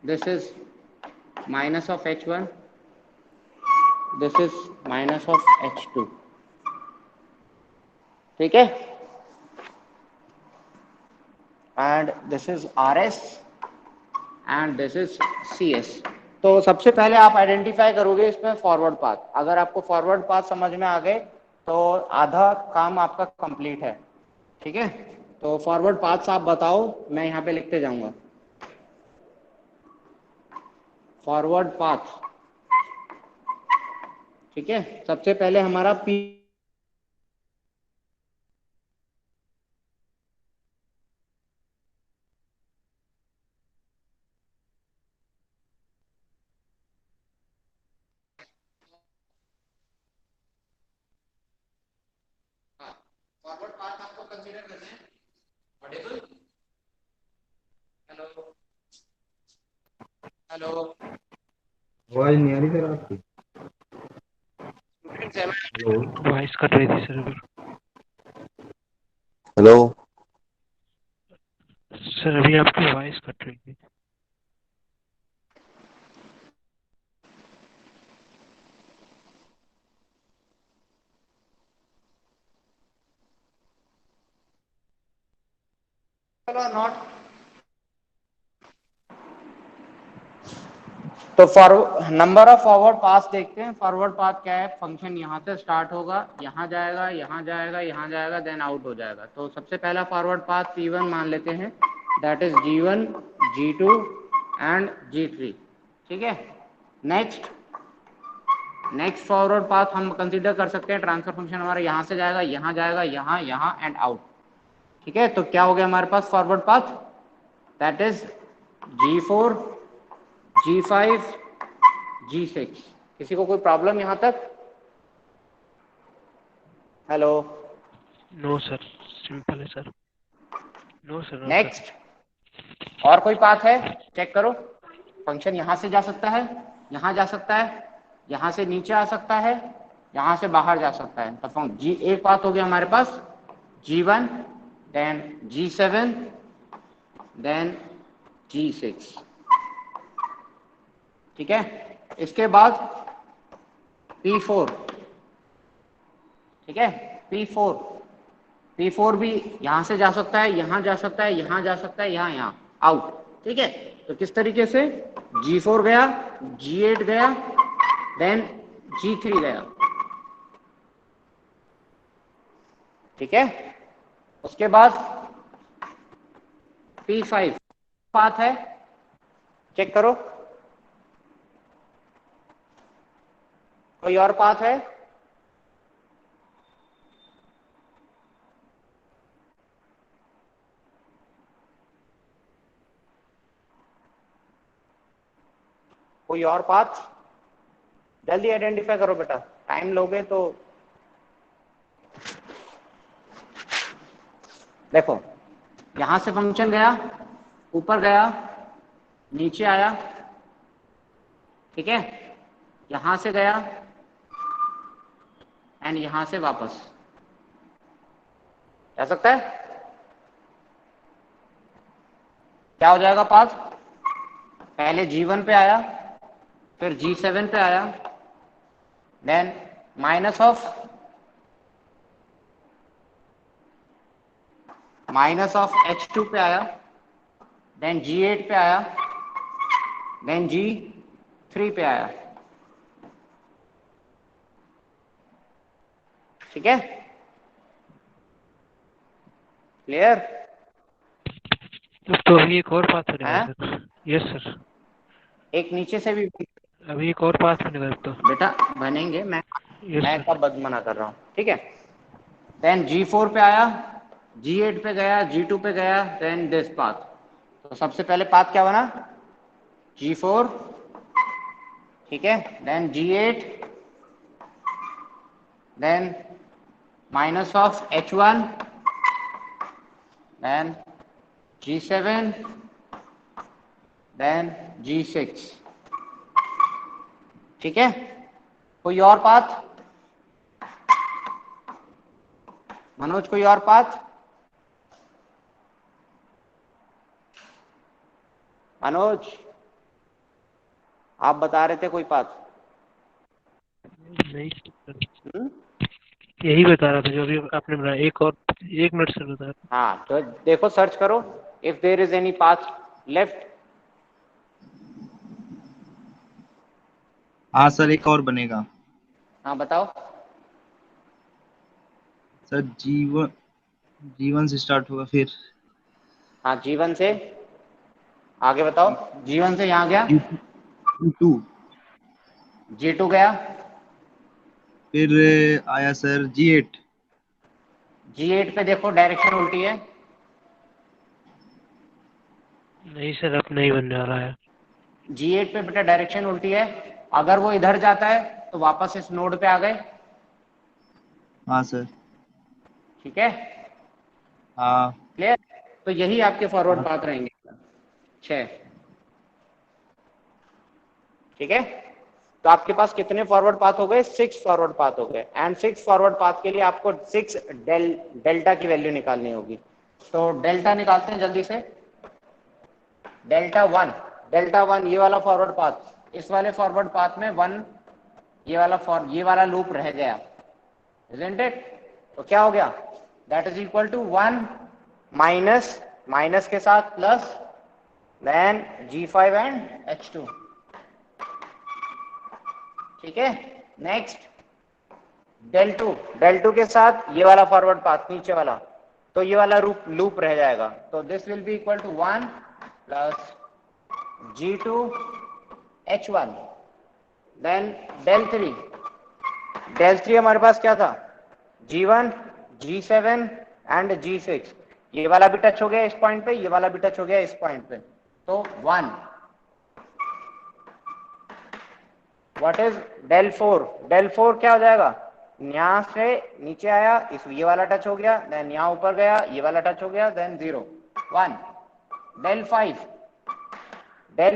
this is minus of H1, this is minus of H2, ठीक है, and this is RS and this is CS। तो सबसे पहले आप आइडेंटिफाई करोगे इसमें फॉरवर्ड पाथ। अगर आपको फॉरवर्ड पाथ समझ में आ गए तो आधा काम आपका कंप्लीट है, ठीक है। तो फॉरवर्ड पाथ्स आप बताओ, मैं यहाँ पे लिखते जाऊंगा। फॉरवर्ड पाथ, ठीक है, सबसे पहले हमारा P फॉरवर्ड पाथ आपको कंसीडर करना है। ऑडिबल? हेलो हेलो आवाज नहीं आ रही सर आपकी। हेलो वॉइस कट रही थी सर। हेलो सर अभी आपकी वॉइस कट रही थी। नॉट। तो नंबर ऑफ फॉरवर्ड पास देखते हैं। फॉरवर्ड पाथ क्या है, फंक्शन यहाँ से स्टार्ट होगा, यहाँ जाएगा, यहाँ जाएगा, यहाँ जाएगा, देन आउट हो जाएगा। तो सबसे पहला फॉरवर्ड पाथ P1 मान लेते हैं, that is G1, G2 and G3, ठीक है। नेक्स्ट फॉरवर्ड पाथ हम कंसीडर कर सकते हैं, ट्रांसफर फंक्शन हमारा यहाँ से जाएगा, यहाँ जाएगा, यहाँ, यहाँ एंड आउट, ठीक है। तो क्या हो गया हमारे पास forward path, that is G4, G5, G6। किसी को कोई प्रॉब्लम यहां तक? हेलो, नो सर, सिंपल है sir. No sir, no sir. Next और कोई पाथ है? चेक करो। फंक्शन यहां से जा सकता है, यहां जा सकता है, यहां से नीचे आ सकता है, यहां से बाहर जा सकता है। तो जी एक पाथ हो गया हमारे पास G1, then G7, then G6, ठीक है। इसके बाद P4, ठीक है, P4 भी यहां से जा सकता है, यहां जा सकता है, यहां जा सकता है, यहां, यहां आउट, ठीक है। तो किस तरीके से G4 गया, G8 गया, देन G3 गया, ठीक है। उसके बाद P5 पाथ है, चेक करो कोई और पाथ है? कोई और पाथ? जल्दी आइडेंटिफाई करो बेटा, टाइम लोगे तो। देखो यहां से फंक्शन गया, ऊपर गया, नीचे आया, ठीक है, यहां से गया एंड यहां से वापस जा सकता है। क्या हो जाएगा पाथ? पहले G1 पे आया, फिर G7 पे आया, देन माइनस ऑफ H2 पे आया, देन G8 पे आया, देन G3 पे आया, ठीक है, क्लियर? तो अभी एक और पाथ बनेगा हैं? सर। यस सर, एक नीचे से भी अभी एक और पाथ बनेगा तो। बेटा बनेंगे, मैं यस सर। कब मना कर रहा हूँ, ठीक है। देन G4 पे आया, G8 पे गया, G2 पे गया, देन दिस पाथ। तो सबसे पहले पाथ क्या बना? G4, ठीक है, then G8, then minus of H1, then G7, then G6, ठीक है। कोई और पाथ? मनोज कोई और पाथ? मनोज आप बता रहे थे कोई पाथ। नहीं सर, यही बता रहा था जो अभी आपने बताया। एक और, 1 मिनट सर बता रहा। हाँ तो देखो, सर्च करो if there is any path left. हाँ सर, एक और बनेगा हाँ बताओ। सर। जीवन से स्टार्ट होगा, फिर हाँ G1 से आगे बताओ। G1 से यहाँ गया, टू, G2 गया, फिर आया सर G8। G8 पे देखो डायरेक्शन उल्टी है। नहीं सर, अब नहीं बनने वाला है। G8 पे बेटा डायरेक्शन उल्टी है, अगर वो इधर जाता है तो वापस इस नोड पे आ गए, हाँ सर। ठीक है, हाँ क्लियर? तो यही आपके फॉरवर्ड हाँ पाथ रहेंगे 6, ठीक है। तो आपके पास कितने फॉरवर्ड पाथ हो गए? 6 फॉरवर्ड पाथ हो गए, एंड 6 फॉरवर्ड पाथ के लिए आपको 6 डेल्टा की वैल्यू निकालनी होगी। तो डेल्टा निकालते हैं जल्दी से। डेल्टा वन ये वाला फॉरवर्ड पाथ, इस वाले फॉरवर्ड पाथ में 1 ये वाला लूप रह गया, isn't it? तो क्या हो गया? That is equal to 1 minus के साथ plus, then G5 and H2, ठीक है। नेक्स्ट डेल टू के साथ ये वाला फॉरवर्ड पाथ नीचे वाला, तो ये वाला लूप रह जाएगा। तो this will be equal to 1 plus G2 H1, then del three हमारे पास क्या था? G1, G7 and G6। ये वाला भी टच हो गया इस पॉइंट पे, ये वाला भी टच हो गया इस पॉइंट पे, तो 1। व्हाट इज डेल फोर क्या हो जाएगा? यहां से नीचे आया, इस ये वाला टच हो गया, देन यहां ऊपर गया, ये वाला टच हो गया, देन 0 1। डेल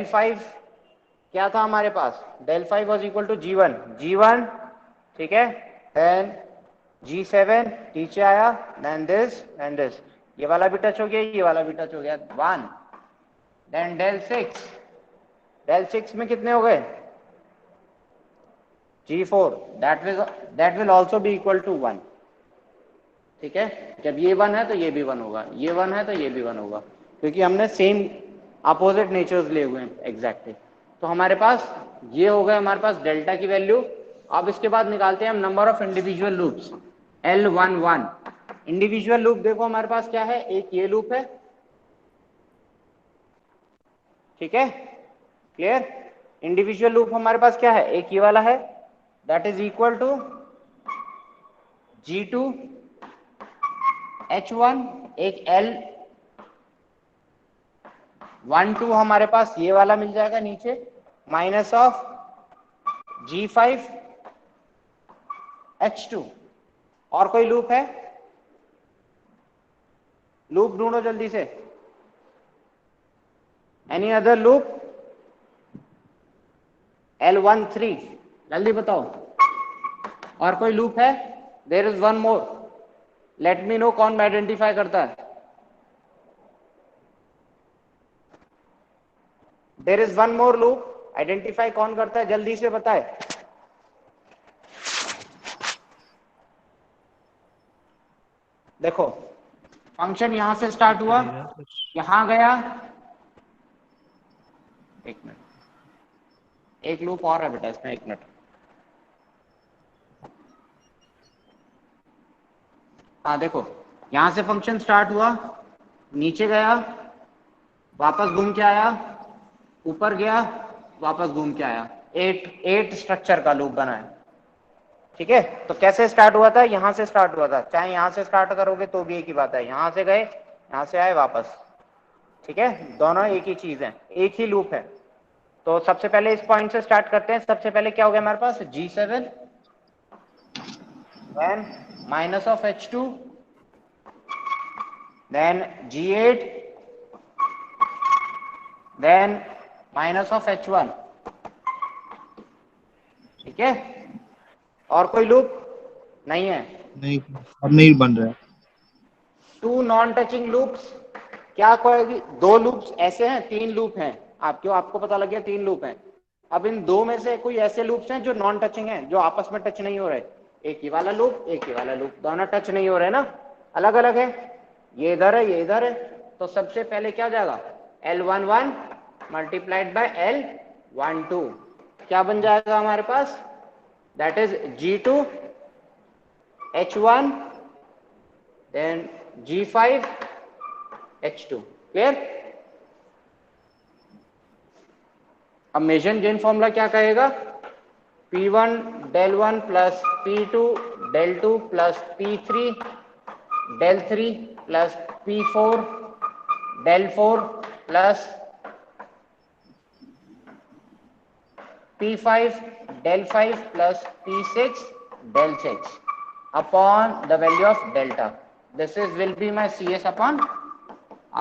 फाइव क्या था हमारे पास? Del five was equal to G1, ठीक है, देन G7 नीचे आया, देन दिस, ये वाला भी टच हो गया, ये वाला भी टच हो गया, 1। देन डेल सिक्स में कितने हो गए? G4, that will also be equal to 1, ठीक है। जब ये 1 है तो ये भी 1 होगा, ये 1 है तो ये भी 1 होगा, क्योंकि हमने सेम अपोजिट नेचर्स लिए हुए हैं एग्जैक्टली। तो हमारे पास ये हो गए हमारे पास डेल्टा की वैल्यू। अब इसके बाद निकालते हैं हम number of individual loops, L11। Individual loop देखो हमारे पास क्या है, एक ये लूप है, ठीक है, क्लियर। इंडिविजुअल लूप हमारे पास क्या है, एक ये वाला है, that is equal to G2 H1, एक L12 हमारे पास ये वाला मिल जाएगा नीचे, माइनस ऑफ G5 H2। और कोई लूप है, लूप ढूंढो जल्दी से, एनी अदर लूप, L13, जल्दी बताओ। और कोई लूप है, there is one more, let me know कौन आइडेंटिफाई करता है। There is one more loop, identify कौन करता है, जल्दी से बताए। देखो फंक्शन यहां से स्टार्ट हुआ, यहां गया, एक मिनट, एक लूप और है बेटा इसमें, एक मिनट। हाँ देखो, यहां से फंक्शन स्टार्ट हुआ, नीचे गया, वापस घूम के आया, ऊपर गया, वापस घूम के आया, एट स्ट्रक्चर का लूप बना है। ठीक है, तो कैसे स्टार्ट हुआ था, यहां से स्टार्ट हुआ था, चाहे यहां से स्टार्ट करोगे तो भी एक ही बात है, यहां से गए, यहां से आए, वापस। ठीक है, दोनों एक ही चीज है, एक ही लूप है। तो सबसे पहले इस पॉइंट से स्टार्ट करते हैं। सबसे पहले क्या हो गया हमारे पास, G7 then minus of H2 then G8 then minus of H1। ठीक है, और कोई लूप नहीं है, नहीं, अब नहीं बन रहा है। टू नॉन टचिंग लूप्स, क्या कोई दो लूप्स ऐसे हैं, तीन लूप हैं, आपको पता लग गया तीन लूप हैं। अब इन दो में से कोई ऐसे लूप्स हैं जो नॉन टचिंग हैं, जो आपस में टच नहीं हो रहे, एक ही वाला लूप, एक ही वाला लूप, दोनों टच नहीं हो रहे ना, अलग अलग है, ये इधर है, ये इधर है। तो सबसे पहले क्या जाएगा, L11 मल्टीप्लाइड बाय L12, क्या बन जाएगा हमारे पास, that is G2 H1 then G5 H2। Clear. अब मेसन गेन फॉर्मूला क्या कहेगा, P1 del 1 plus P2 del 2 plus P3 del 3 plus P4 del 4 plus P5 del 5 plus P6 del 6 upon the value of delta। This is will be my CS upon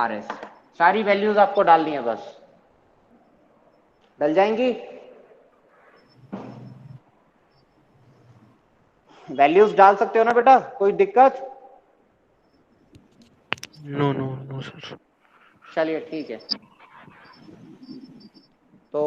RS। सारी values आपको डालनी है, बस डल जाएंगी। Values डाल सकते हो ना बेटा, कोई दिक्कत? No no no sir. चलिए ठीक है, तो